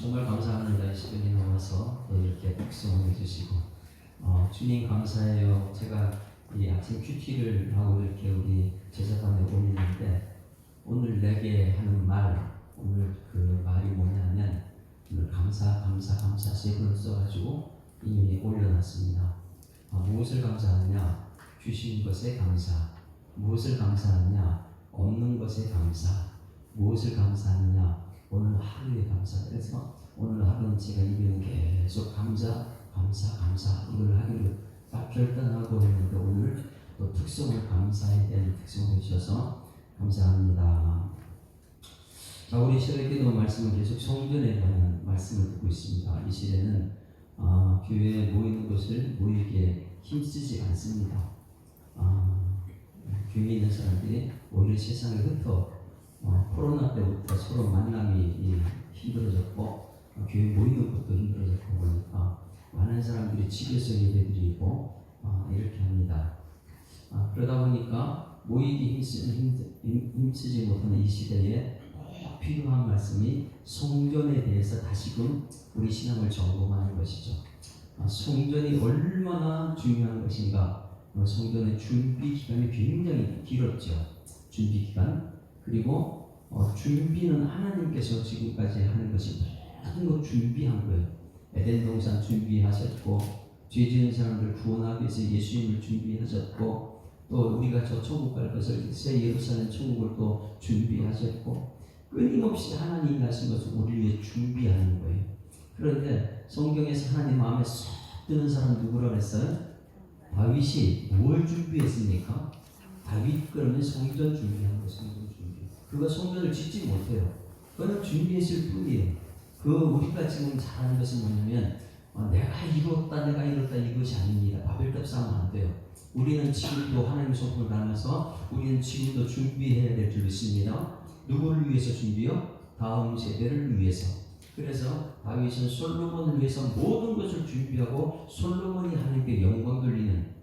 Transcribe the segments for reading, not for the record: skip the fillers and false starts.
정말 감사합니다. 이 시간에 나와서 또 이렇게 복성해 주시고 주님 감사해요. 제가 이 아침 큐티를 하고 이렇게 우리 제자단에 올리는데 오늘 내게 하는 말, 오늘 그 말이 뭐냐면 오늘 감사 세 번을 써가지고 이 위에 올려놨습니다. 무엇을 감사하냐? 주신 것에 감사. 무엇을 감사하냐? 없는 것에 감사. 무엇을 감사하느냐? 오늘 하루에 감사. 그래서 오늘 하루는 제가 이번에 계속 감사 이걸 하기로 딱 결단하고 있는데 오늘 또 특성을 감사해야 되는 특성을 주셔서 감사합니다. 자, 우리 시대기도 말씀은 계속 성전에 관한 말씀을 듣고 있습니다. 이 시대는 교회에 모이는 것을 모이기에 힘쓰지 않습니다. 교회에 있는 사람들이 오히려 세상에 흩어 코로나 때부터 서로 만남이 힘들어졌고 교회 모이는 것도 힘들어졌고 보니까 많은 사람들이 집에서 예배드리고 이렇게 합니다. 그러다 보니까 모이기 힘쓰지 못하는 이 시대에 꼭 필요한 말씀이 성전에 대해서 다시금 우리 신앙을 점검하는 것이죠. 성전이 얼마나 중요한 것인가. 성전의 준비 기간이 굉장히 길었죠. 준비 기간. 그리고 준비는 하나님께서 지금까지 하는 것이 모든 것 준비한 거예요. 에덴 동산 준비하셨고 죄 지은 사람들 구원하기 위해서 예수님을 준비하셨고 또 우리가 저 천국 갈 것을 새 예루살렘 천국을 또 준비하셨고 끊임없이 하나님이 하신 것을 우리 위해 준비하는 거예요. 그런데 성경에서 하나님 마음에 쏙 드는 사람 누구라고 했어요? 다윗이 뭘 준비했습니까? 다윗 그러면 성전 준비한 거예요. 성전 준비. 그가 성전을 짓지 못해요. 그는 준비했을 뿐이에요. 우리가 지금 잘하는 것은 뭐냐면 내가 이뤘다 이것이 아닙니다. 바벨탑 쌓으면 안 돼요. 우리는 지금도 하나님의 성품을 나눠서 우리는 지금도 준비해야 될 줄 믿습니다. 누구를 위해서 준비요? 다음 세대를 위해서. 그래서 다윗은 솔로몬을 위해서 모든 것을 준비하고 솔로몬이 하나님께 영광 돌리는.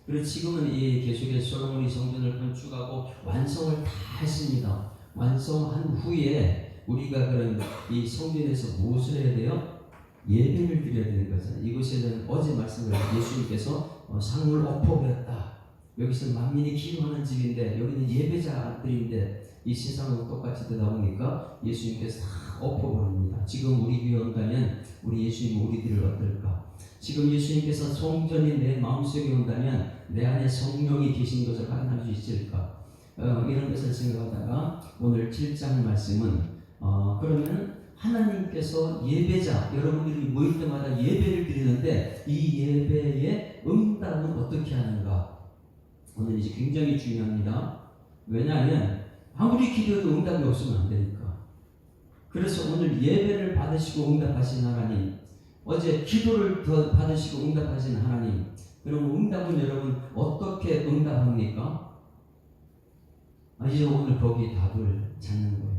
그리고 지금은 계속해서 솔로몬이 성전을 건축하고 완성을 다 했습니다. 완성한 후에 우리가 그런 이 성전에서 무엇을 해야 돼요? 예배를 드려야 되는 거죠. 이곳에는 어제 말씀을 예수님께서 상을 엎어버렸다. 여기서 만민이 기도하는 집인데 여기는 예배자들인데 이 세상하고 똑같이 되다 보니까 예수님께서 다 엎어버립니다. 지금 우리 교회 온다면 우리 예수님은 우리들을 어떨까? 지금 예수님께서 성전이 내 마음속에 온다면 내 안에 성령이 계신 것을 확인할 수 있을까? 이런 것을 생각하다가 오늘 7장 말씀은 그러면 하나님께서 예배자, 여러분들이 모일 때마다 예배를 드리는데 이 예배의 응답은 어떻게 하는가? 오늘 이제 굉장히 중요합니다. 왜냐하면 아무리 기도해도 응답이 없으면 안 되니까. 그래서 오늘 예배를 받으시고 응답하신 하나님, 어제 기도를 더 받으시고 응답하신 하나님, 그럼 응답은 여러분 어떻게 응답합니까? 이제 오늘 거기 답을 찾는 거예요.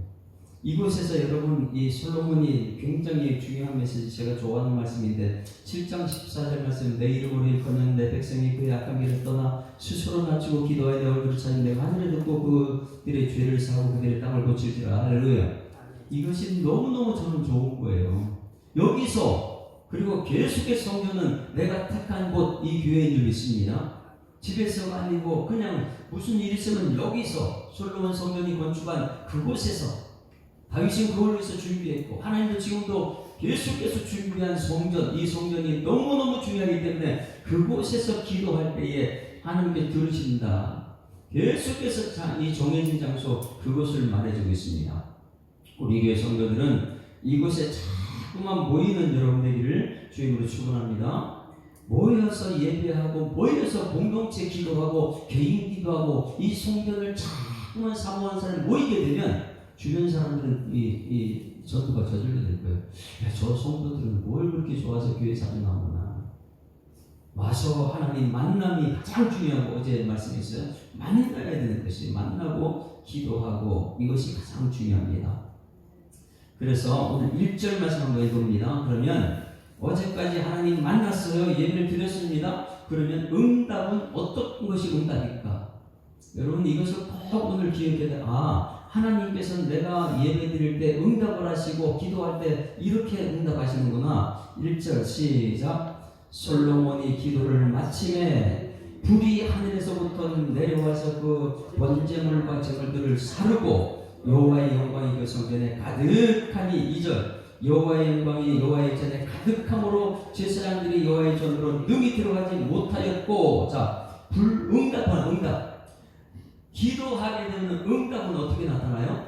이곳에서 여러분 이 솔로몬이 굉장히 중요한 메시지, 제가 좋아하는 말씀인데 7장 14절 말씀, 내 이름으로 일컫는 내 백성이 그의 악한 길을 떠나 스스로 낮추고 기도하여 내 얼굴을 찾는 내가 하늘에 듣고 그들의 죄를 사하고 그들의 땅을 고칠지라. 할렐루야. 이것이 너무너무 저는 좋은 거예요. 여기서 그리고 계속해서 성경은 내가 택한 곳 이 교회인 줄 믿습니다. 집에서가 아니고 그냥 무슨 일이 있으면 여기서 솔로몬 성전이 건축한 그곳에서 다윗은 그걸 위해서 준비했고 하나님도 지금도 계속해서 준비한 성전, 이 성전이 너무너무 중요하기 때문에 그곳에서 기도할 때에 하나님께 들으신다. 계속해서 이 정해진 장소 그곳을 말해주고 있습니다. 우리 교회 성도들은 이곳에 자꾸만 모이는 여러분 되기를 주님으로 축원합니다. 모여서 예배하고 모여서 공동체 기도하고 개인 기도하고 이 성전을 자꾸만 사모하는 사람이 모이게 되면 주변 사람들은 이 전도가 저절로 될 거예요. 야, 저 성도들은 뭘 그렇게 좋아서 교회 자주 나오나. 와서 하나님 만남이 가장 중요하고 어제 말씀했어요. 만나야 되는 것이 만나고 기도하고 이것이 가장 중요합니다. 그래서 오늘 1절 말씀 한번 해봅니다. 그러면 어제까지 하나님 만났어요. 예배를 드렸습니다. 그러면 응답은 어떤 것이 응답일까? 여러분 이것을 꼭 오늘 기억해야 돼. 하나님께서는 내가 예배 드릴 때 응답을 하시고 기도할 때 이렇게 응답하시는구나. 1절 시작. 솔로몬이 기도를 마침에 불이 하늘에서부터 내려와서 그 번제물과 제물들을 사르고 여호와의 영광이 그 성전에 가득하니. 2절. 여호와의 영광이 여호와의 전에 가득함으로 제사장들이 여호와의 전으로 능히 들어가지 못하였고. 자, 응답하는 응답. 기도하게 되면 응답은 어떻게 나타나요?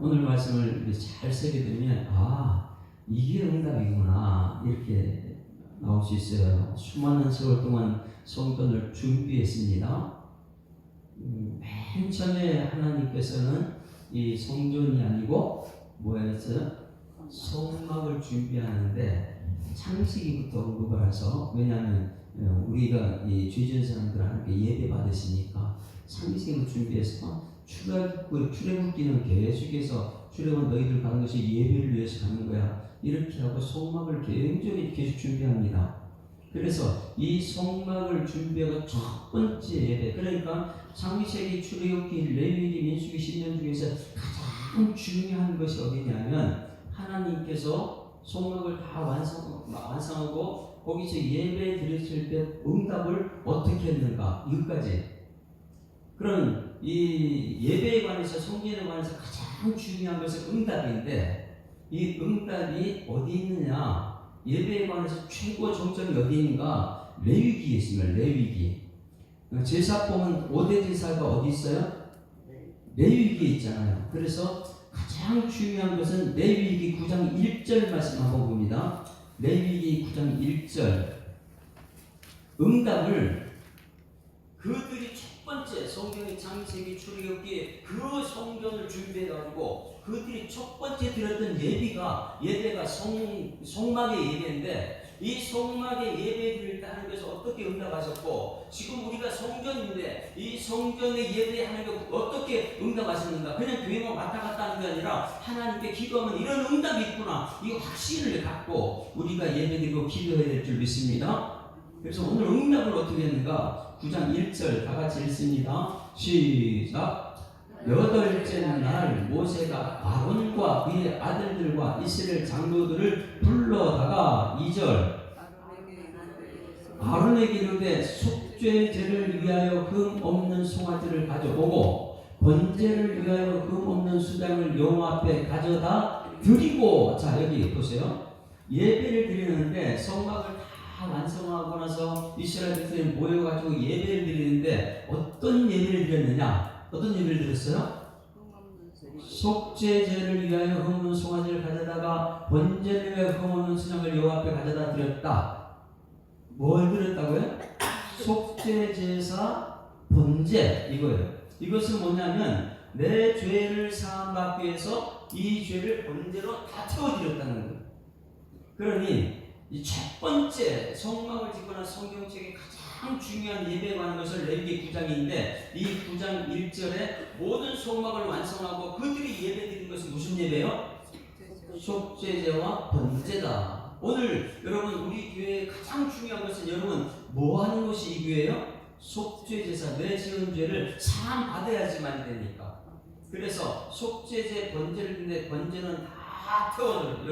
오늘 말씀을 잘 새게 되면 이게 응답이구나 이렇게 나올 수 있어요. 수많은 세월 동안 성전을 준비했습니다. 맨 처음에 하나님께서는 이 성전이 아니고 뭐였어요? 성막을 준비하는데 창세기부터 언급을 해서, 왜냐하면 우리가 이 죄지은 사람들 하나님께 예배 받으시니까 창세기를 준비해서 출애굽기는 계속해서 출애굽은 너희들 가는 것이 예배를 위해서 가는 거야 이렇게 하고 성막을 굉장히 계속 준비합니다. 그래서 이 성막을 준비하고 첫 번째 예배, 그러니까 창세기, 출애굽기, 레위기, 민수기, 신명 중에서 가장 중요한 것이 어디냐면 하나님께서 성막을 다 완성하고 거기서 예배 드렸을 때 응답을 어떻게 했는가, 이것까지. 그런 이 예배에 관해서, 성전에 관해서 가장 중요한 것은 응답인데, 이 응답이 어디 있느냐, 예배에 관해서 최고 정점이 어디 있는가? 레위기에 있습니다. 레위기. 제사 보면 5대 제사가 어디 있어요? 레위기에 있잖아요. 그래서 가장 중요한 것은 레위기 9장 1절 말씀 한번 봅니다. 레위기 9장 1절. 응답을 그들이 첫 번째 성경의 창세기, 출애굽기 그 성전을 준비해가지고 그들이 첫 번째 드렸던 예배가 성막의 예배인데, 이 성막의 예배 드릴 때 하나님께서 어떻게 응답하셨고, 지금 우리가 성전인데 이 성전의 예배에 하나님께서 어떻게 응답하셨는가. 그냥 교회만 왔다 갔다 하는 게 아니라 하나님께 기도하면 이런 응답이 있구나, 이 확신을 갖고 우리가 예배드리고 기도해야 될 줄 믿습니다. 그래서 오늘 응답을 어떻게 했는가? 9장 1절 다 같이 읽습니다. 시작. 여덟째 날 모세가 아론과 그의 아들들과 이스라엘 장로들을 불러다가 2절. 아론에게 이르되 속죄제를 위하여 흠 없는 송아지를 가져오고 번제를 위하여 흠 없는 수장을 여호와 앞에 가져다 드리고. 자, 여기 보세요. 예배를 드리는데 성막을 다 완성하고 나서 이스라엘들이 모여가지고 예배를 드리는데 어떤 예배를 드렸느냐? 어떤 예배를 드렸어요? 속죄제를 위하여 흠 없는 송아지를 가져다가 번제를 위하여 흠 없는 수장을 여호와 앞에 가져다 드렸다. 뭘 드렸다고요? 속죄제사, 번제, 이거예요. 이것은 뭐냐면 내 죄를 사함받기 위해서 이 죄를 번제로 다 태워드렸다는 거예요. 그러니 이 첫 번째 성막을 짓거나 성경책에 가장 중요한 예배에 관한 것을 레위기 9장인데, 이 9장 1절에 모든 성막을 완성하고 그들이 예배드린 것은 무슨 예배예요? 속죄제와 번제다. 오늘 여러분 우리 교회의 가장 중요한 것은, 여러분 뭐 하는 것이 이 교회예요? 속죄제사, 내 지은 죄를 사함 받아야지만 되니까. 그래서 속죄제, 번제를 드는데 번제는 다 태워줘요.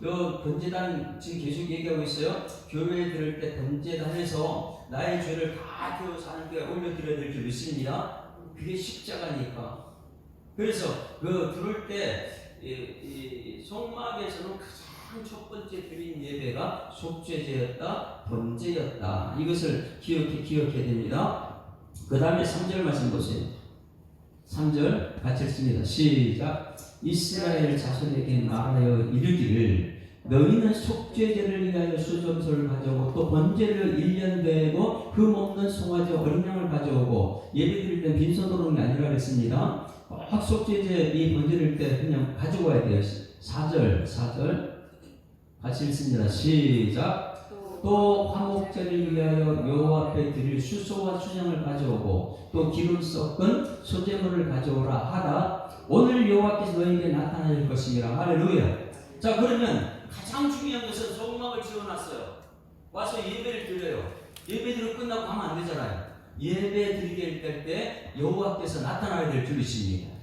여러분 번제단 지금 계속 얘기하고 있어요. 교회에 들을 때 번제단에서 나의 죄를 다 태워서 하나님께 올려드려야 될 줄 믿습니다. 그게 십자가니까. 그래서 들을 때 이 성막에서는 가장 첫 번째 드린 예배가 속죄제였다, 번제였다. 이것을 기억해야 됩니다. 그 다음에 3절 말씀 보세요. 3절 같이 읽습니다. 시작. 이스라엘 자손에게 말하여 이르기를 너희는 속죄제를 위하여 수점소를 가져오고 또 번제를 1년 되고 흠 없는 송아지 어린 양을 가져오고, 예배드릴 때 빈손으로 오는 게 아니라 그랬습니다. 꼭 속죄제 이 번제를 때 그냥 가져와야 돼요. 4절 같이 읽습니다. 시작. 또 화목제를 위하여 여호와 앞에 드릴 수소와 수장을 가져오고 또 기름 섞은 소제물을 가져오라 하다. 오늘 여호와께서 너희에게 나타날 것이니라. 할렐루야. 자, 그러면 가장 중요한 것은 성막을 지어놨어요. 와서 예배를 드려요. 예배드리고 끝나고 가면 안 되잖아요. 예배 드리게 될 때 여호와께서 나타나야 될 줄 믿습니다.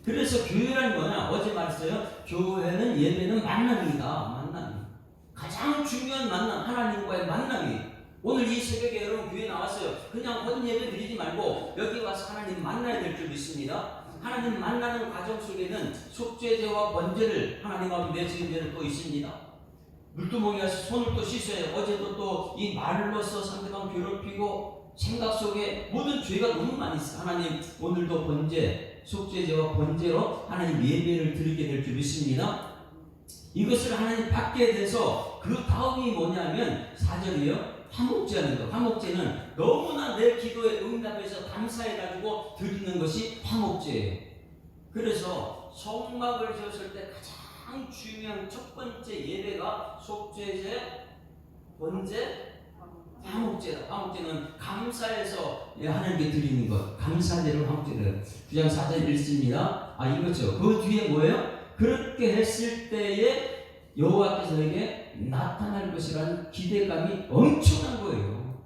그래서 교회란 뭐냐? 어제 말했어요. 교회는 예배는 만남이다. 만남. 가장 중요한 만남, 하나님과의 만남이. 오늘 이 새벽에 여러분 교회 나왔어요. 그냥 헌 예배 드리지 말고 여기 와서 하나님 만나야 될 줄 믿습니다. 하나님 만나는 과정 속에는 속죄제와 번제를 하나님 앞에 내지는 데는 또 있습니다. 물두멍이 가서 손을 또 씻어야 어제도 또 이 말로써 상대방 괴롭히고 생각 속에 모든 죄가 너무 많이 있어. 하나님 오늘도 번제, 속죄제와 번제로 하나님 예배를 드리게 될 줄 믿습니다. 이것을 하나님 받게 돼서 그 다음이 뭐냐면 4절이요. 화목제하는 것. 화목제는 너무나 내 기도에 응답해서 감사해가지고 드리는 것이 화목제예요. 그래서 성막을 지었을 때 가장 중요한 첫 번째 예배가 속죄제, 번제, 화목제다. 화목제는 감사해서 하나님께 드리는 것. 감사제를 화목제를. 9장 4절 읽습니다. 이거죠. 그 뒤에 뭐예요? 그렇게 했을 때에 여호와께서 너에게 나타날 것이라는 기대감이 엄청난 거예요.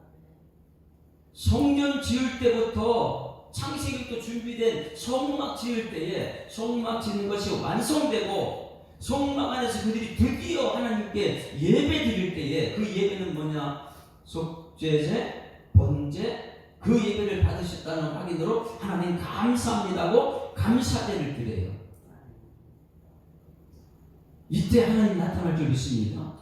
성전 지을 때부터 창세기부터 준비된 성막 지을 때에 성막 짓는 것이 완성되고 성막 안에서 그들이 드디어 하나님께 예배 드릴 때에 그 예배는 뭐냐? 속죄제, 번제, 그 예배를 받으셨다는 확인으로 하나님 감사합니다고 감사제를 드려요. 이때 하나님 나타날 줄 믿습니다.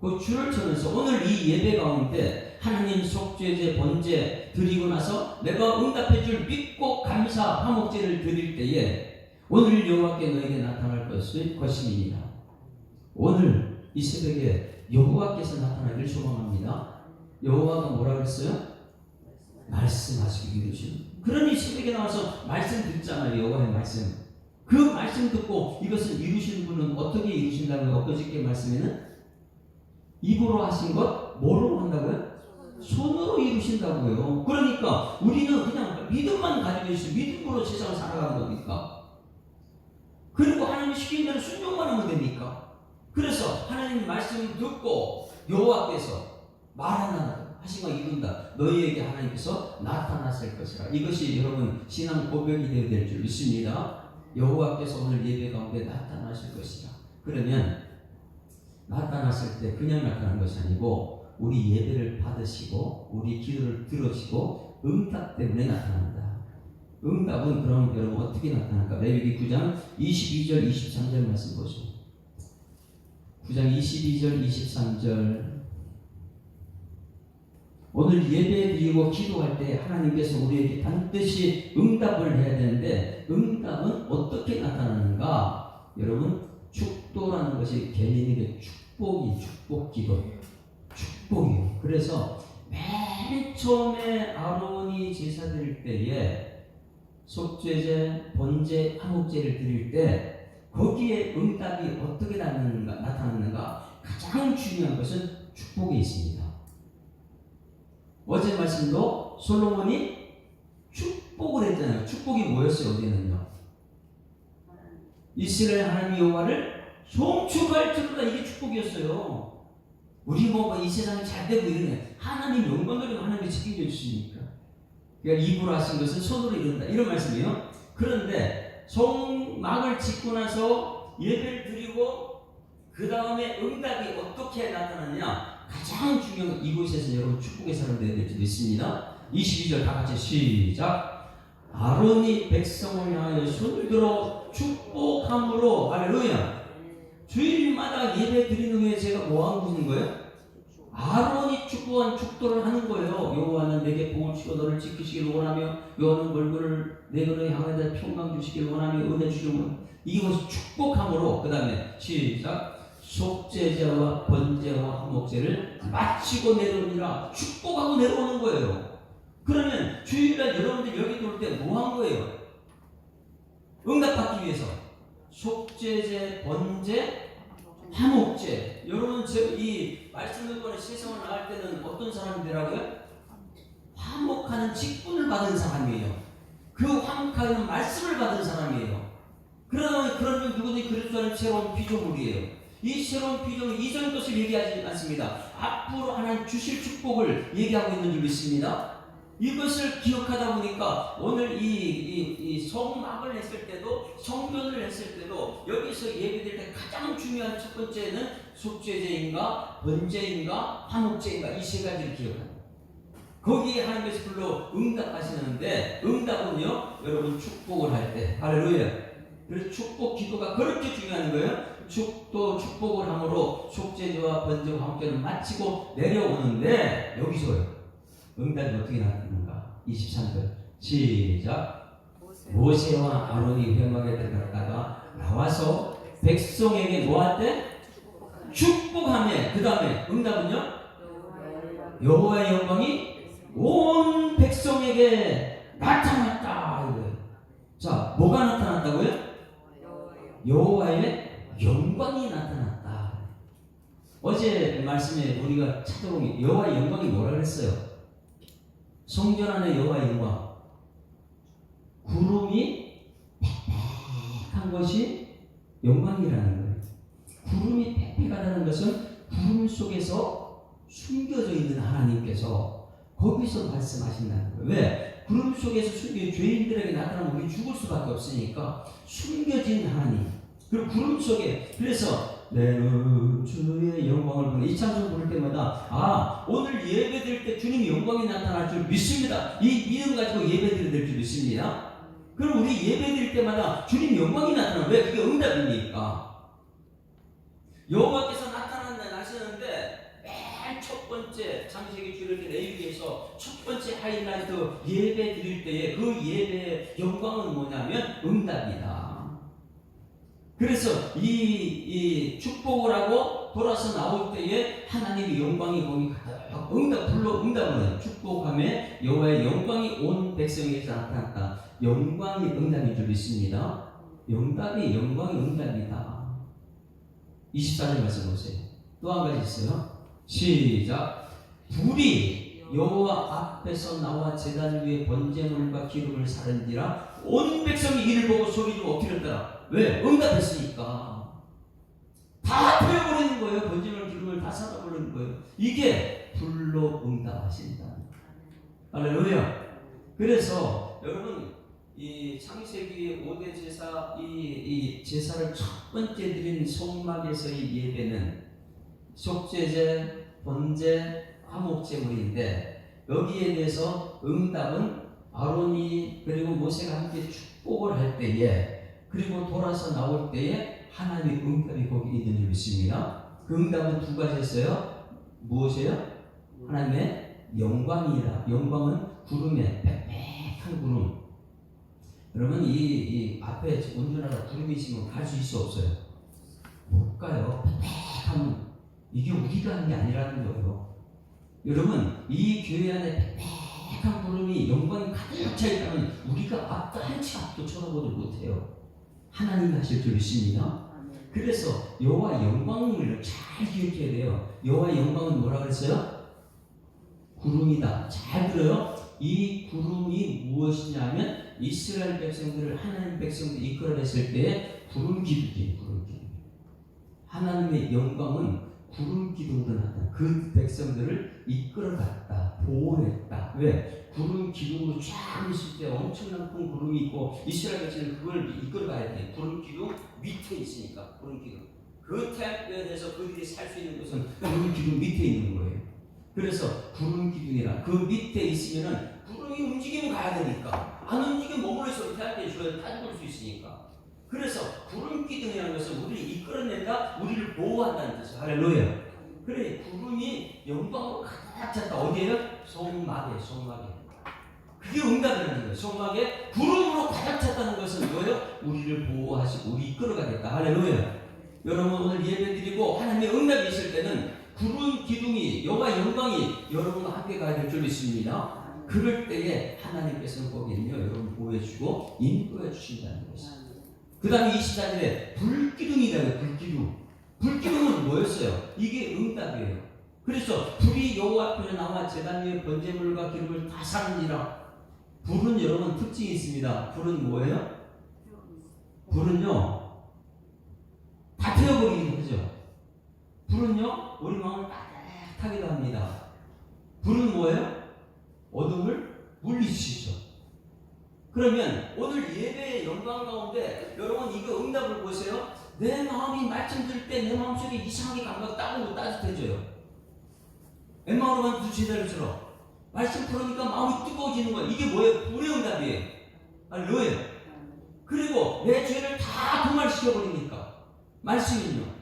그 줄을 쳐면서 오늘 이 예배 가운데 하나님 속죄제, 번제 드리고 나서 내가 응답해 줄 믿고 감사 화목제를 드릴 때에 오늘 여호와께 너에게 나타날 것입니다. 오늘 이 새벽에 여호와께서 나타나길 소망합니다. 여호와가 뭐라 그랬어요? 말씀하시기 이루시는. 그러니 새벽에 나와서 말씀 듣잖아요. 여호와의 말씀. 그 말씀 듣고 이것을 이루시는 분은 어떻게 이루신다고요? 엊그저께 말씀에는 입으로 하신 것 뭐로 한다고요? 손으로 이루신다고요. 그러니까 우리는 그냥 믿음만 가지고 있어요. 믿음으로 세상을 살아가는 겁니까? 그리고 하나님이 시킨 대로 순종만 하면 됩니까? 그래서 하나님 말씀을 듣고 여호와께서 말하나 하신 거 이룬다. 너희에게 하나님께서 나타났을 것이라. 이것이 여러분 신앙 고백이 되어야 될 줄 믿습니다. 여호와께서 오늘 예배 가운데 나타나실 것이라. 그러면 나타났을 때 그냥 나타나는 것이 아니고 우리 예배를 받으시고 우리 기도를 들으시고 응답 때문에 나타난다. 응답은 그럼 여러분 어떻게 나타날까? 레위기 9장 22절 23절 말씀 보시죠. 9장 22절 23절. 오늘 예배 드리고 기도할 때 하나님께서 우리에게 반드시 응답을 해야 되는데 응답은 어떻게 나타나는가? 여러분 축도라는 것이 개인에게 축복 기도 축복이에요. 그래서 맨 처음에 아론이 제사 드릴 때에 속죄제, 번제, 화목제를 드릴 때 거기에 응답이 어떻게 나타나는가? 가장 중요한 것은 축복이 있습니다. 어제 말씀도 솔로몬이 축복을 했잖아요. 축복이 뭐였어요? 어제는요. 이스라엘 하나님 여호와를 송축할 줄로다. 이게 축복이었어요. 우리 뭐 이 세상이 잘 되고 이러네. 하나님 영광을 하나님이 책임져 주시니까. 그러니까 입으로 하신 것은 손으로 이룬다. 이런 말씀이에요. 그런데 성막을 짓고 나서 예배를 드리고 그 다음에 응답이 어떻게 나타나느냐? 가장 중요한 이곳에서 여러분 축복의 사람 되어야 될지 믿습니다. 22절 다 같이 시작. 아론이 백성을 향하여 손을 들어 축복함으로 할렐루야. 주일마다 예배 드리는 후에 제가 뭐 하는 거예요? 아론이 축복한 축도를 하는 거예요. 여호와는 내게 복을 주시고 너를 지키시기를 원하며 여호와는 얼굴을 내게 향하여 평강 주시기를 원하며 은혜 주시기를 원하며. 이것이 축복함으로. 그 다음에 시작. 속죄제와 번제와 화목제를 마치고 내려오니라. 축복하고 내려오는 거예요. 그러면 주일날 여러분들 여기 올 때 뭐 한 거예요? 응답받기 위해서 속죄제, 번제, 화목제. 여러분 이 말씀 듣고 세상을 나갈 때는 어떤 사람들이라고요? 화목하는 직분을 받은 사람이에요. 그 화목하는 말씀을 받은 사람이에요. 그러면 누구든지 그리스도는 새로운 피조물이에요. 이 새로운 피조물 이전 것을 얘기하지 않습니다. 앞으로 하나님 주실 축복을 얘기하고 있는 줄 믿습니다. 이것을 기억하다 보니까 오늘 이 성막을 했을 때도 성전을 했을 때도 여기서 예배드릴 때 가장 중요한 첫 번째는 속죄제인가 번제인가 화목제인가 이 세 가지를 기억합니다. 거기에 하나님께서 불러 응답하시는데 응답은요 여러분 축복을 할 때 할렐루야. 그래서 축복 기도가 그렇게 중요한 거예요. 축복을 함으로 속죄제와 번제와 화목제를 마치고 내려오는데 여기서요 응답이 어떻게 나타나는가? 23절 시작. 모세와 아론이 회막에 들어갔다가 나와서 백성에게 뭐할때? 축복하며 그 다음에 응답은요? 여호와의 영광이 온 백성에게 나타났다. 이거예요. 자, 뭐가 나타났다고요? 여호와의 영광이 나타났다. 어제 말씀에 우리가 찾아보면 여호와의 영광이 뭐라 그랬어요? 성전 안에 여호와의 영광, 구름이 빽빽한 것이 영광이라는 거예요. 구름이 빽빽하다는 것은 구름 속에서 숨겨져 있는 하나님께서 거기서 말씀하신다는 거예요. 왜? 구름 속에서 숨겨 죄인들에게 나타나면 우리 죽을 수밖에 없으니까 숨겨진 하나님. 그리고 구름 속에 그래서 내는 주의 영광을 보내 이 찬송 부를 때마다 오늘 예배드릴 때 주님의 영광이 나타날 줄 믿습니다. 이 믿음 가지고 예배드려야 될 줄 믿습니다. 그럼 우리 예배드릴 때마다 주님의 영광이 나타나. 왜? 그게 응답이니까. 여호와께서 나타나시는데 맨 첫 번째 창세기 주일날 레위기에서 첫 번째 하이라이트 예배 드릴 때에 그 예배의 영광은 뭐냐면 응답이다. 그래서 이 축복을 하고 돌아서 나올 때에 하나님의 영광이 거기 가득 응답을 축복하며 여호와의 영광이 온 백성에게 나타났다. 영광이 응답인 줄 믿습니다. 영광이 응답이다. 24절 말씀 보세요. 또 한 가지 있어요. 시작. 불이 여호와 앞에서 나와 제단 위에 번제물과 기름을 사른지라 온 백성이 이를 보고 소리로 엎드렸더라. 왜? 응답했으니까. 다 태워버리는 거예요. 번제물 기름을 다 쏟아버리는 거예요. 이게 불로 응답하신다. 할렐루야. 그래서 여러분 이 창세기 5대 제사 이 제사를 첫 번째 드린 성막에서의 예배는 속죄제, 번제, 화목제물인데 여기에 대해서 응답은 아론이 그리고 모세가 함께 축복을 할 때에 그리고 돌아서 나올 때에 하나님의 응답이 거기 있는 줄 믿습니다. 그 응답은 두 가지였어요. 무엇이에요? 하나님의 영광이라. 영광은 구름에 빽빽한 구름. 여러분 이 앞에 운전하다 구름이 있으면 갈 수 있어 없어요? 못 가요. 빽빽하면 이게 우리가 하는 게 아니라는 거예요. 여러분 이 교회 안에 빽빽한 구름이 영광이 가득 차 있다면 우리가 앞도 한치 앞도 쳐다보지 못해요. 하나님이 하실 줄 믿습니다. 그래서 여호와 영광을 잘 기억해야 돼요. 여호와 영광은 뭐라 그랬어요? 구름이다. 잘 들어요. 이 구름이 무엇이냐면 이스라엘 백성들을 하나님 백성들 이끌어냈을 때에 구름 기둥이에요. 구름 기둥. 하나님의 영광은 구름 기둥으로 나타나 그 백성들을 이끌어갔다, 보호했다. 왜? 구름 기둥으로 쫙 있을 때 엄청난 큰 구름이 있고 이스라엘 백성은 그걸 이끌어가야 돼. 구름 기둥 밑에 있으니까 구름 기둥. 그 태양에서 그들이 살 수 있는 곳은 구름 기둥 밑에 있는 거예요. 그래서 구름 기둥이라 그 밑에 있으면은 구름이 움직이면 가야 되니까 안 움직이면 머물러 있어도 태양에 줘야 다 죽을 수 있으니까. 그래서 구름 기둥이라는 것은 우리를 이끌어낸다, 우리를 보호한다는 뜻이에요. 할렐루야. 그래 구름이 영광으로 가득 찼다. 어디에요? 성막에. 그게 응답이라는 거예요. 성막에 구름으로 가득 찼다는 것은 뭐예요? 우리를 보호하시고 우리 이끌어가겠다. 할렐루야. 여러분 오늘 예배드리고 하나님의 응답이 있을 때는 구름 기둥이 여호와 영광이 여러분과 함께 가야 될 줄 믿습니다. 그럴 때에 하나님께서는 거기에요 여러분 보호해주고 인도해 주신다는 것입니다. 그 다음에 24절에 불기둥이라고요. 불기둥은 뭐였어요? 이게 응답이에요. 그래서 불이 여호와 앞에 나와 제단 위에 번제물과 기름을 다 사는지라. 불은 여러분 특징이 있습니다. 불은 뭐예요? 불은요 다 태워버리는 거죠. 우리 마음을 따뜻하기도 합니다. 불은 뭐예요? 어둠을 물리치죠. 그러면 오늘 예배의 영광 가운데 여러분 이거 응답을 보세요. 내 마음이 말씀 들을 때 내 마음속에 이상하게 감각 따뜻고 따뜻해져요. 엠마오로만 두 제자들처럼 말씀 풀으니까 마음이 뜨거워지는 거예요. 이게 뭐예요? 불의 응답이에요. 할렐루야. 그리고 내 죄를 다 도말시켜버리니까 말씀은요.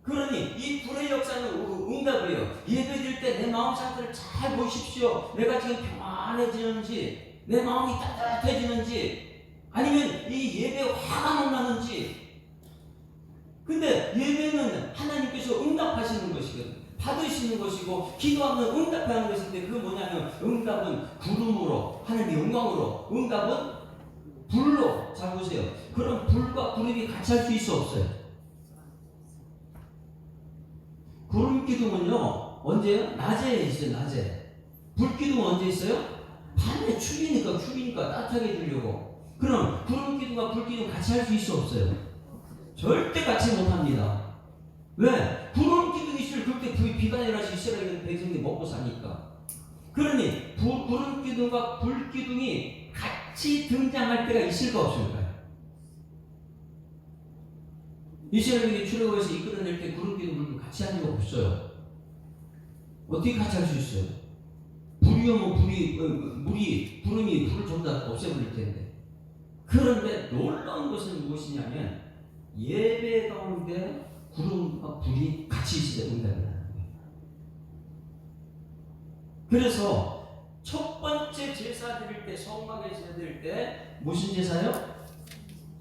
그러니 이 불의 역사는 응답이에요. 예배드릴 때 내 마음 상태를 잘 보십시오. 내가 지금 평안해지는지, 내 마음이 따뜻해지는지, 아니면 이 예배에 화가 못 나는지. 근데 예배는 하나님께서 응답하시는 것이거든요. 받으시는 것이고 기도하면 응답하는 것인데, 그건 뭐냐면 응답은 구름으로, 하나님의 영광으로, 응답은 불로. 잘 보세요. 그럼 불과 구름이 같이 할 수 있어 없어요? 구름 기둥은요 언제요? 낮에 있어요. 낮에. 불 기둥은 언제 있어요? 밤에 추위니까 따뜻하게 해주려고. 그럼 구름 기둥과 불 기둥 같이 할 수 있어 없어요? 절대 같이 못합니다. 왜? 구름 기둥이 있을 그때 비가 내려서 이스라엘 백성들이 먹고 사니까. 그러니 구름 기둥과 불 기둥이 같이 등장할 때가 있을까 없을까요? 이스라엘이 출애굽에서 이끌어낼 때 구름 기둥 불 기둥 같이 하는 거 없어요. 어떻게 같이 할 수 있어요? 불이 오면 구름이 불을 전부 다 없애버릴 텐데. 그런데 놀라운 것은 무엇이냐면 예배 가운데 구름과 불이 같이 있어야 응답이라는 거예요. 그래서 첫 번째 제사 드릴 때, 성막에 제사 드릴 때 무슨 제사요?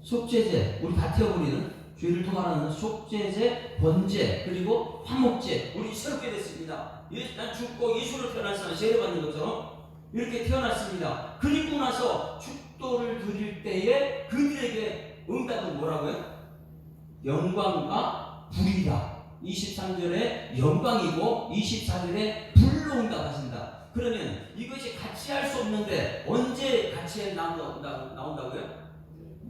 속죄제, 우리 다 태워버리는 죄를 통하는 속죄제, 번제, 그리고 화목제. 우리 새롭게 됐습니다. 난 죽고 예수로 태어났으면 세례받는 것처럼 이렇게 태어났습니다. 그리고 나서 축도를 드릴 때에 그들에게 응답은 뭐라고요? 영광과 불이다. 23절에 영광이고 24절에 불로 응답하신다. 그러면 이것이 같이 할 수 없는데 언제 같이 나온다고요?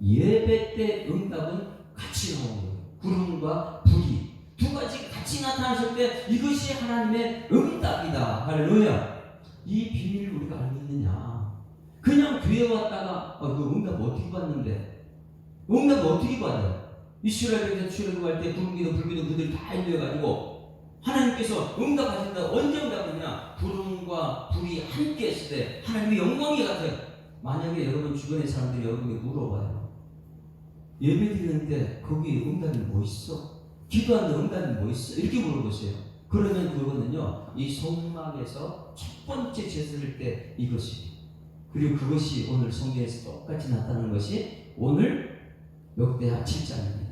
예배 때 응답은 같이 나오는 거예요. 구름과 불이 두 가지 같이 나타났을 때 이것이 하나님의 응답이다. 할렐루야. 이 비밀을 우리가 알고 있느냐? 그냥 교회 왔다가 그 응답 어떻게 받는데? 응답 어떻게 받아요? 이스라엘에서 출애굽할 때 구름기둥 불기둥 그들이 다 인도해가지고 하나님께서 응답하신다. 언제 응답하느냐? 구름과 불이 함께 했을 때 하나님의 영광이 같아요. 만약에 여러분 주변의 사람들이 여러분에게 물어봐요. 예배 드리는데 거기 응답이 뭐 있어? 기도하는 응답이 뭐 있어? 이렇게 물어보세요. 그러면 그거는요, 이 성막에서 첫 번째 제사를 때 이것이, 그리고 그것이 오늘 성경에서 똑같이 나타나는 것이 오늘 역대하 7장입니다.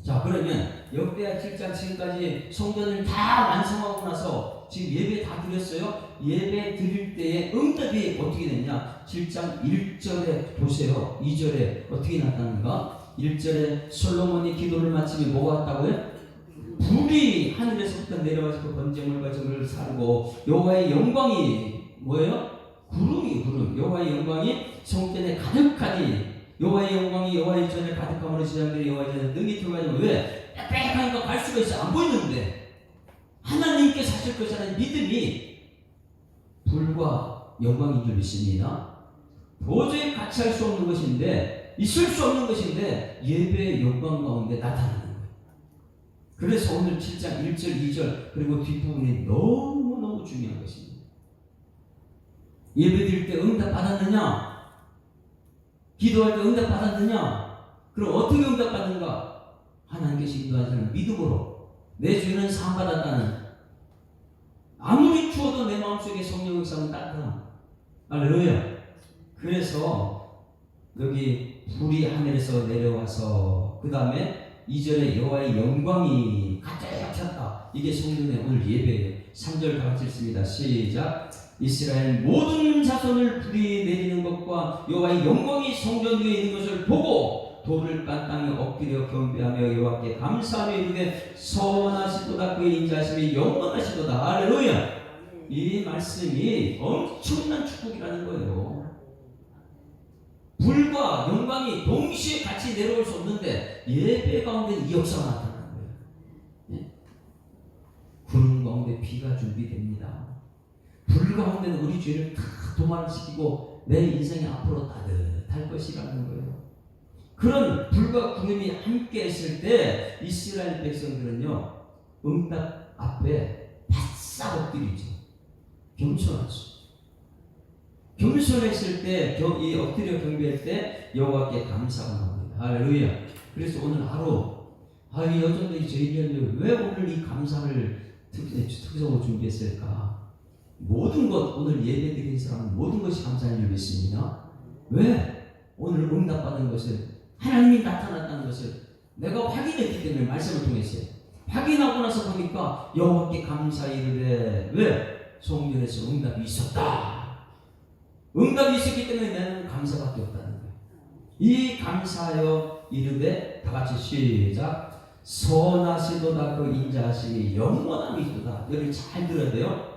자, 그러면 역대하 7장 지금까지 성전을 다 완성하고 나서 지금 예배 다 드렸어요. 예배 드릴 때에 응답이 어떻게 됐냐? 7장 1절에 보세요. 2절에 어떻게 나타나는가? 1절에 솔로몬이 기도를 마치면 뭐가 왔다고요? 불이 하늘에서부터 내려와서 그 번제물과 저물을 사르고 여호와의 영광이 뭐예요? 구름. 여호와의 영광이 성전에 가득하니 여호와의 영광이 여호와의 전에 가득함으로 제자들이 여호와의 전에 능히 들어가지고 왜? 빽빽하니까 갈 수가 있어. 안 보이는데 하나님께서 하실 것이라는 믿음이 불과 영광인 줄 믿습니다. 도저히 같이 할 수 없는 것인데, 있을 수 없는 것인데 예배의 영광 가운데 나타나는 거예요. 그래서 오늘 7장 1절 2절 그리고 뒷부분이 너무너무 중요한 것입니다. 예배 드릴 때 응답 받았느냐? 기도할 때 응답 받았느냐? 그럼 어떻게 응답 받는가? 하나님께서 인도하시는 믿음으로 내 죄는 사함받았다는, 아무리 추워도 내 마음속에 성령 역사는 따뜻함. 할렐루야. 그래서 여기 불이 하늘에서 내려와서 그 다음에 2절에 여호와의 영광이 가득 찼다. 이게 성전의 오늘 예배예요. 3절 다 같이 읽습니다. 시작. 이스라엘 모든 자손을 불이 내리는 것과 여호와의 영광이 성전 위에 있는 것을 보고 돌을 깐 땅에 엎드려 경배하며 여호와께 감사하며 이르되 선하시도다. 그의 인자하심이 영원하시도다. 할렐루야. 이 말씀이 엄청난 축복이라는 거예요. 불과 영광이 동시에 같이 내려올 수 없는데 예배 가운데 이 역사가 나타나는 거예요. 구름 가운데 비가 준비됩니다. 불 가운데는 우리 죄를 다 도말시키고 내 인생이 앞으로 따뜻할 것이라는 거예요. 그런 불과 구름이 함께 했을 때 이스라엘 백성들은요, 응답 앞에 바싹 엎드리죠. 겸손하죠. 겸손했을 때, 이 엎드려 경배할 때 여호와께 감사가 나옵니다. 할렐루야. 그래서 오늘 하루, 이 여전히 저희들은 왜 오늘 이 감사를 특성으로 준비했을까? 모든 것, 오늘 예배 드린 사람은 모든 것이 감사할 줄 믿습니다. 왜? 오늘 응답받은 것을, 하나님이 나타났다는 것을 내가 확인했기 때문에 말씀을 통했어요. 확인하고 나서 보니까 여호와께 감사이르되, 왜? 성전에서 응답이 있었다. 응답이 있었기 때문에 나는 감사밖에 없다는 거예요. 이 감사하여 이르되, 다 같이 시작. 선하시도다 그 인자하심이 영원함이도다. 여기 잘 들어야 돼요.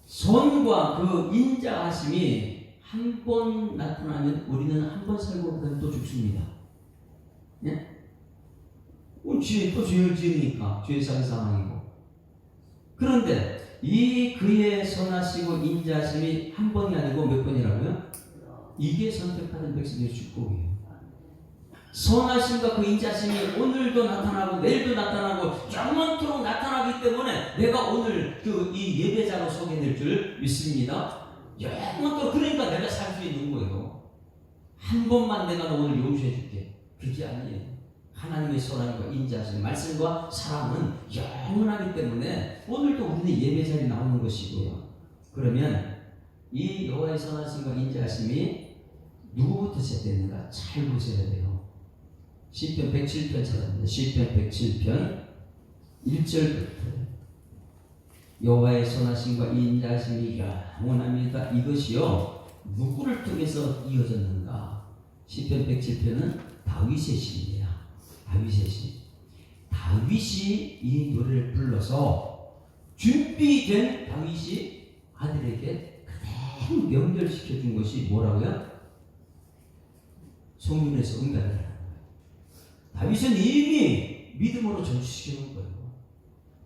선과 그 인자하심이 한 번 나타나면 우리는 한 번 살고 그다음에 또 죽습니다. 예? 죄, 또 죄를 지으니까 죄 사는 상황이고. 그런데 이 그의 선하시고 인자하심이 한 번이 아니고 몇 번이라고요? 이게 선택받은 백성들의 축복이에요. 선하심과 그 인자심이 오늘도 나타나고 내일도 나타나고 영원토록 나타나기 때문에 내가 오늘 이 예배자로 소개될 줄 믿습니다. 영원토록, 그러니까 내가 살 수 있는 거예요. 한 번만 내가 너 오늘 용서해 줄게. 그게 아니에요. 하나님의 선함과 인자심, 말씀과 사랑은 영원하기 때문에 오늘도 우리는 예배자리 나오는 것이고요. 그러면 이 여호와의 선하심과 인자심이 누구부터 시작되는가 잘 보셔야 돼요. 시편 107편 찾아봅니다. 시편 107편 1절부터 여호와의 선하심과 인자심이 영원합니다. 이것이요 누구를 통해서 이어졌는가? 시편 107편은 다윗의 시입니다. 다윗의 시. 다윗이 이 노래를 불러서 준비된 다윗이 아들에게 그대로 연결시켜 준 것이 뭐라고요? 성문에서 응답을 하는 거예요. 다윗은 이미 믿음으로 전수시켜 놓은 거예요.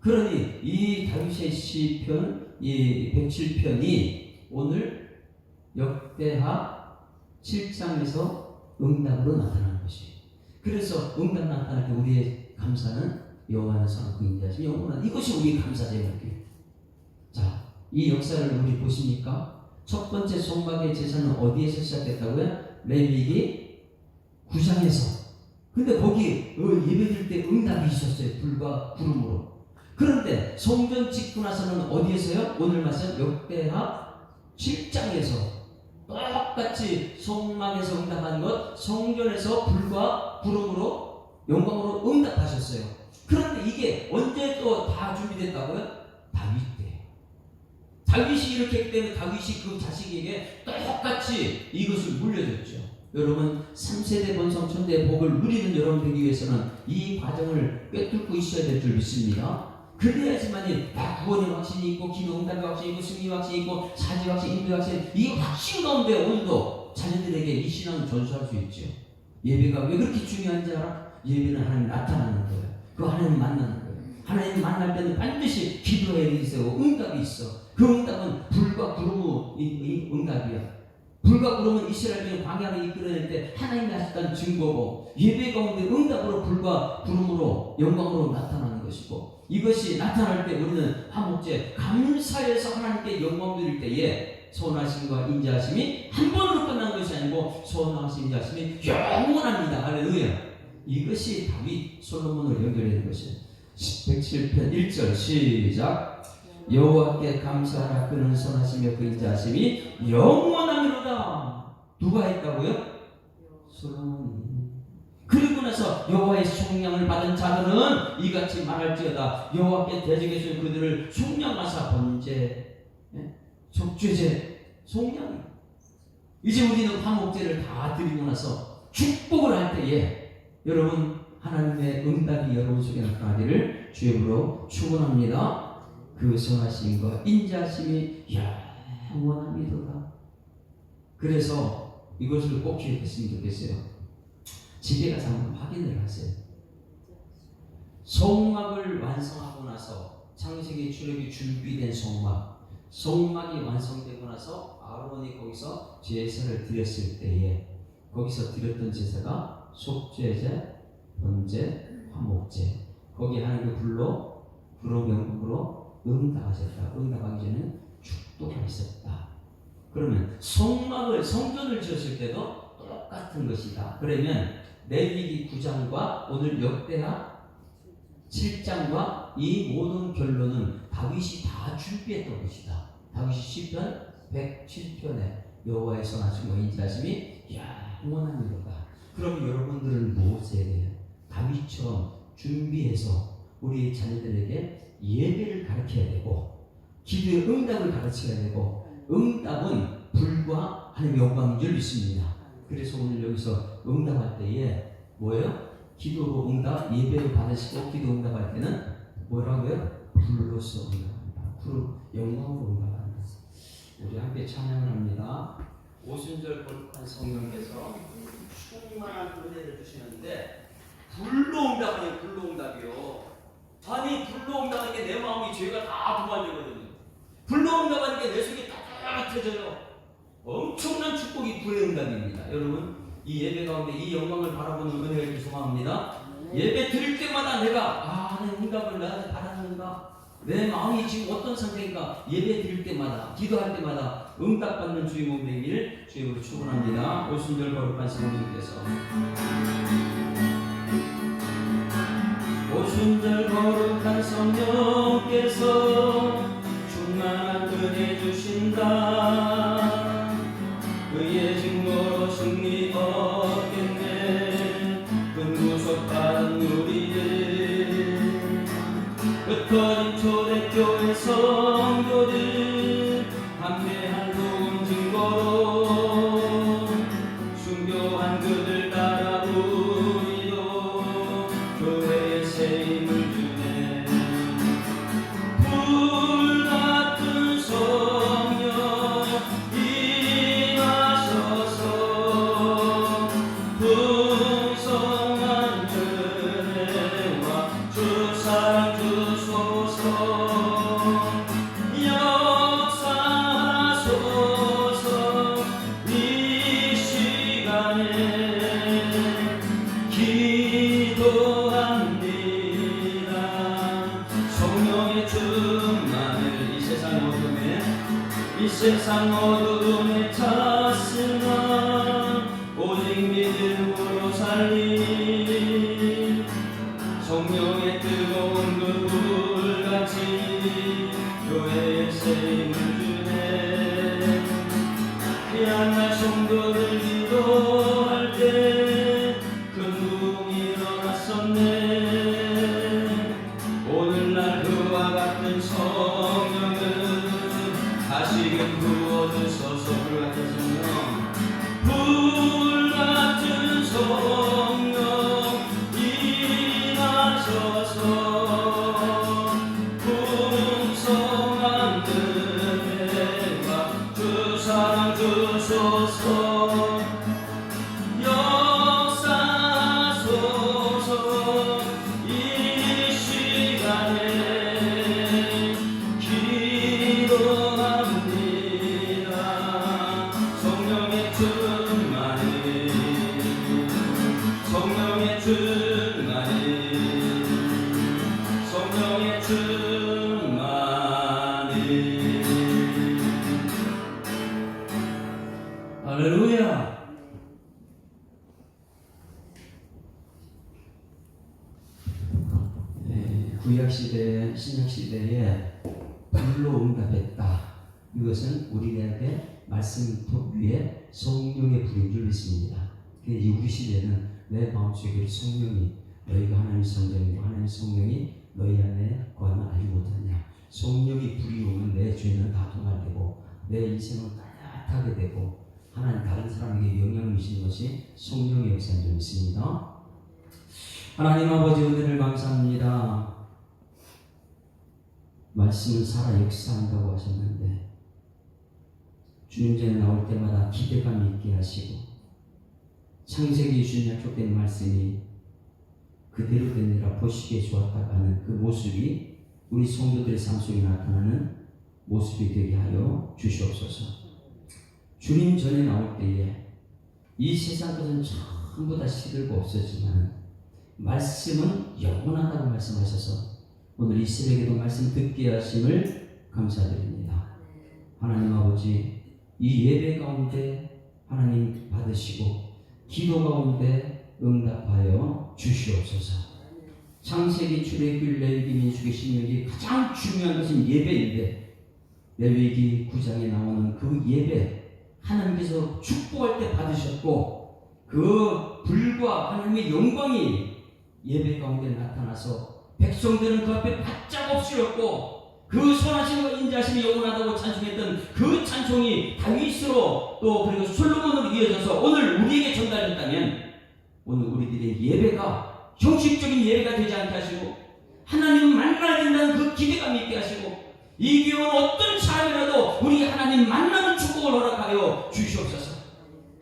그러니 이 다윗의 시편, 이 107편이 오늘 역대하 7장에서 응답으로 나타나는 것이에요. 그래서 응답 나타날 때 우리의 감사는 여호와는 선하고 인자하심이 영원한, 이것이 우리의 감사 제목이에요. 자, 이 역사를 우리 보십니까? 첫 번째 송막의 제사는 어디에서 시작됐다고요? 레위기 9장에서. 근데 거기 예배드릴 때 응답이 있었어요. 불과 구름으로. 그런데 성전 짓고 나서는 어디에서요? 오늘 말씀 역대하 7장에서 똑같이 성막에서 응답한 것, 성전에서 불과 구름으로 영광으로 응답하셨어요. 그런데 이게 언제 또 다 준비됐다고요? 다윗 때. 다윗이 이렇게 했기 때문에 다윗이 그 자식에게 똑같이 이것을 물려줬죠. 여러분 3세대 번성 천대의 복을 누리는 여러분 되기 위해서는 이 과정을 꿰뚫고 있어야 될 줄 믿습니다. 그래야지만이 구원의 확신이 있고 기도 응답의 확신이 있고 승리 확신이 있고 사지 확신, 인도 확신, 이 확신 가운데 오늘도 자녀들에게 이 신앙을 전수할 수 있죠. 예배가 왜 그렇게 중요한지 알아? 예배는 하나님 나타나는 거예요. 그 하나님 만나는 거예요. 하나님 만날 때는 반드시 기도의 일이 있고 응답이 있어. 그 응답은 불과 구름의 응답이야. 불과 구름은 이스라엘을 광야를 이끌어낼 때 하나님이 하셨다는 증거고, 예배 가운데 응답으로 불과 구름으로 영광으로 나타나는 것이고, 이것이 나타날 때 우리는 화목제 감사해서 하나님께 영광 드릴 때에 선하심과 인자하심이 한 번으로 끝난 것이 아니고 선하심 인자하심이 영원합니다. 할렐루야. 이것이 다윗 솔로몬을 연결하는 것이에요. 107편 1절 시작. 여호와께 감사하라. 그는 선하시며 그 인자하심이 영원하미로다. 누가 했다고요? 솔로몬이. 그리고 나서 여호와의 속량을 받은 자들은 이같이 말할지어다. 여호와께 대적해서 그들을 속량하사 번제, 속죄제, 속량. 이제 우리는 화목제를 다 드리고 나서 축복을 할 때에 여러분 하나님의 응답이 여러분 속에 나타나기를 주님으로 축원합니다. 그 선하심과 인자심이 영원합니다. 그래서 이것을 꼭 기억했으면 좋겠어요. 집에 가서 한번 확인을 하세요. 성막을 완성하고 나서 창세기 출애굽이 준비된 성막, 성막이 완성되고 나서 아론이 거기서 제사를 드렸을 때에 거기서 드렸던 제사가 속죄제, 번제, 화목제. 거기에 하나님의 불로 명목으로 응답하셨다. 응답하기 전에 축도가 있었다. 그러면 성전을 지었을 때도 똑같은 것이다. 그러면 레위기 9장과 오늘 역대하 7장과 이 모든 결론은 다윗이 다 준비했던 것이다. 다윗이 시편 107편에 여호와의 선하심과 인자하심이 영원하니로다. 그럼 여러분들은 무엇에 대해 다윗처럼 준비해서 우리 자녀들에게 예배를 가르쳐야 되고 기도의 응답을 가르쳐야 되고 응답은 불과 하나님의 영광인 줄 믿습니다. 그래서 오늘 여기서 응답할 때에 뭐예요? 기도로 응답, 예배로 받으시고 기도 응답할 때는 뭐라고요? 불로서 응답합니다. 불, 영광으로 응답합니다. 우리 함께 찬양을 합니다. 오순절 거룩한 성령께서 충만한 은혜를 주시는데 불로 응답하니 불로 응답이요. 아니 불로 응답하는 게 내 마음이 죄가 다 도망되거든요. 불로 응답하는 게 내 속이 따뜻해져요. 엄청난 축복이 불의 응답입니다. 여러분 이 예배 가운데 이 영광을 바라보는 은혜를 소망합니다. 예배 드릴 때마다 내가 내 응답을 나한테 받았는가? 내 마음이 지금 어떤 상태인가? 예배 드릴 때마다 기도할 때마다 응답받는 주의 되기를 주님으로 축원합니다. 오순절 거룩한 성령께서 오순절 거룩한 성령께서 충만한 은혜 주신다. 그의 증거로 승리 얻겠네. 근구속받은 우리들 흩어진 초대교회 성도들 담대한 복음 증거로 순교한 그들 따라 우리도 교회의 새 힘을 주네. 불같은 성령 임하소서. 풍성한 은혜와 주 사랑 주소서. 역사하소서. 이 시간에 기도합니다. 성령의 충만을 이 세상 어둠에 찼으나 오직 믿음으로 살리. 성령의 뜨거운 그 불같이 교회의 새 힘을 주네. 피한날 성도들 기도할 때 큰 부흥이 일어났었네. 오늘날 그와 같은 성령을 다시금 부어주소서. 불같은 성령 임하소서. 풍성한 은혜와 주 사랑 주소서. 역사하소서. 이 시간에 기도합니다. 성령의 충만이 성령의 충만이 성령의 충만이. 할렐루야. 구약시대 신약시대에 불로 응답했다. 이것은 우리에게 말씀 위에 성령의 불인 줄 믿습니다. 근데 우리 시대는 내 마음속에 성령이 너희가 하나님 성전이고 하나님 성령이 너희 안에 거하는 알지 못하냐. 성령이 불이 오면 내 죄는 다 도말되고 내 인생은 따뜻하게 되고 하나님 다른 사람에게 영향을 미치는 것이 성령의 역사인 줄 믿습니다. 하나님 아버지 은혜를 감사합니다. 말씀은 살아 역사한다고 하셨는데 주님 전에 나올 때마다 기대감이 있게 하시고 창세기 주님 약속된 말씀이 그대로 되느라 보시기에 좋았다고 하는 그 모습이 우리 성도들의 삶 속에 나타나는 모습이 되게 하여 주시옵소서. 주님 전에 나올 때에 이 세상 것은 전부 다 시들고 없어지만 말씀은 영원하다고 말씀하셔서 오늘 이 새벽에도 말씀 듣게 하심을 감사드립니다. 하나님 아버지, 이 예배 가운데 하나님 받으시고 기도 가운데 응답하여 주시옵소서. 창세기, 출애굽, 레위기, 민수기, 신명기 가장 중요한 것은 예배인데 레위기 9장에 나오는 그 예배 하나님께서 축복할 때 받으셨고 그 불과 하나님의 영광이 예배 가운데 나타나서 백성들은 그 앞에 바짝 엎드렸고 그 선하심과 인자심이 영원하다고 찬송했던 그 찬송이 다윗으로 또 그리고 솔로몬으로 이어져서 오늘 우리에게 전달됐다면 오늘 우리들의 예배가 형식적인 예배가 되지 않게 하시고 하나님 만나야 된다는 그 기대감이 있게 하시고 이 교회는 어떤 사람이라도 우리 하나님 만나는 축복을 허락하여 주시옵소서.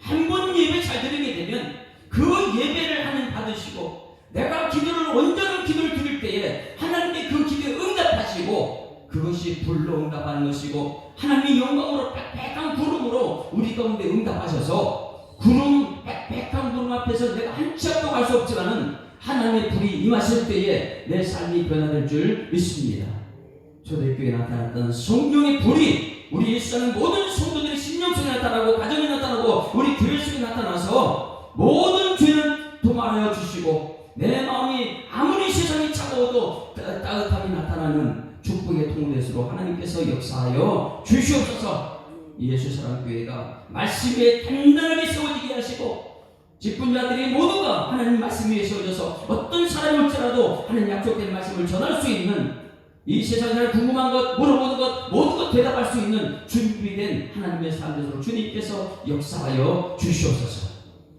한 번 예배 잘 드리게 되면 그 예배를 하나님 받으시고 내가 기도를 온전한 기도를 드릴 때에 하나님의 그 기도에 응답하시고 그것이 불로 응답하는 것이고 하나님의 영광으로 빽빽한 구름으로 우리 가운데 응답하셔서 구름 빽빽한 구름 앞에서 내가 한 치 앞도 갈 수 없지만은 하나님의 불이 임하실 때에 내 삶이 변화될 줄 믿습니다. 초대교회에 나타났던 성령의 불이 우리 일사는 모든 성도들의 심령 속에 나타나고 가정에 나타나고 우리 교회 속에 나타나서 모든 죄는 도말하여 주시고 내 마음이 아무리 세상이 차가워도 따뜻함이 나타나는 축복의 통로에서로 하나님께서 역사하여 주시옵소서. 예수사랑교회가 말씀 위에 단단하게 세워지게 하시고 직분자들이 모두가 하나님 말씀 위에 세워져서 어떤 사람이 올지라도 하나님 약속된 말씀을 전할 수 있는 이 세상에 궁금한 것, 물어보는 것, 모든 것 대답할 수 있는 준비된 하나님의 삶에서 주님께서 역사하여 주시옵소서.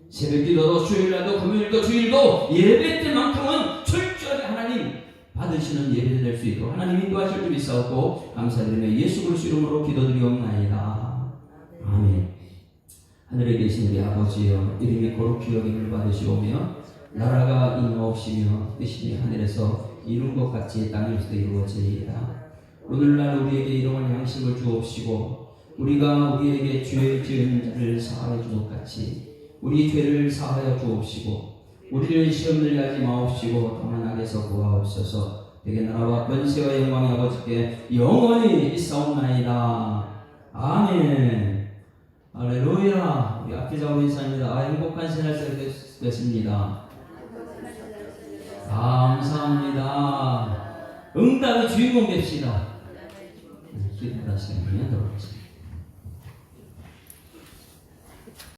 새벽기도도 주일날도 금요일도 주일도 예배 때만큼은 철저하게 하나님 받으시는 예배가 될 수 있도록 하나님 인도하실 줄 믿사옵고 감사드리며 예수 그리스도 이름으로 기도드리옵나이다. 아멘. 하늘에 계신 우리 아버지여, 이름이 거룩히 여김을 받으시오며 나라가 임하옵시며 뜻이 하늘에서 이룬 것 같이 땅에서도 이루어지리이다. 오늘날 우리에게 일용할 양식을 주옵시고 우리가 우리에게 죄 지은 자를 사하여 준 것 같이 우리 죄를 사하여 주옵시고 우리를 시험들게 하지 마옵시고 다만 악에서 구하옵소서. 되게 나라와 권세와 영광이 아버지께 영원히 있사옵나이다. 아멘. 할렐루야. 우리 앞에 자고 인사합니다. 행복한 새날 됐습니다. 감사합니다. 응답의 주인공 됩시다. 기도하시면 되겠습니다.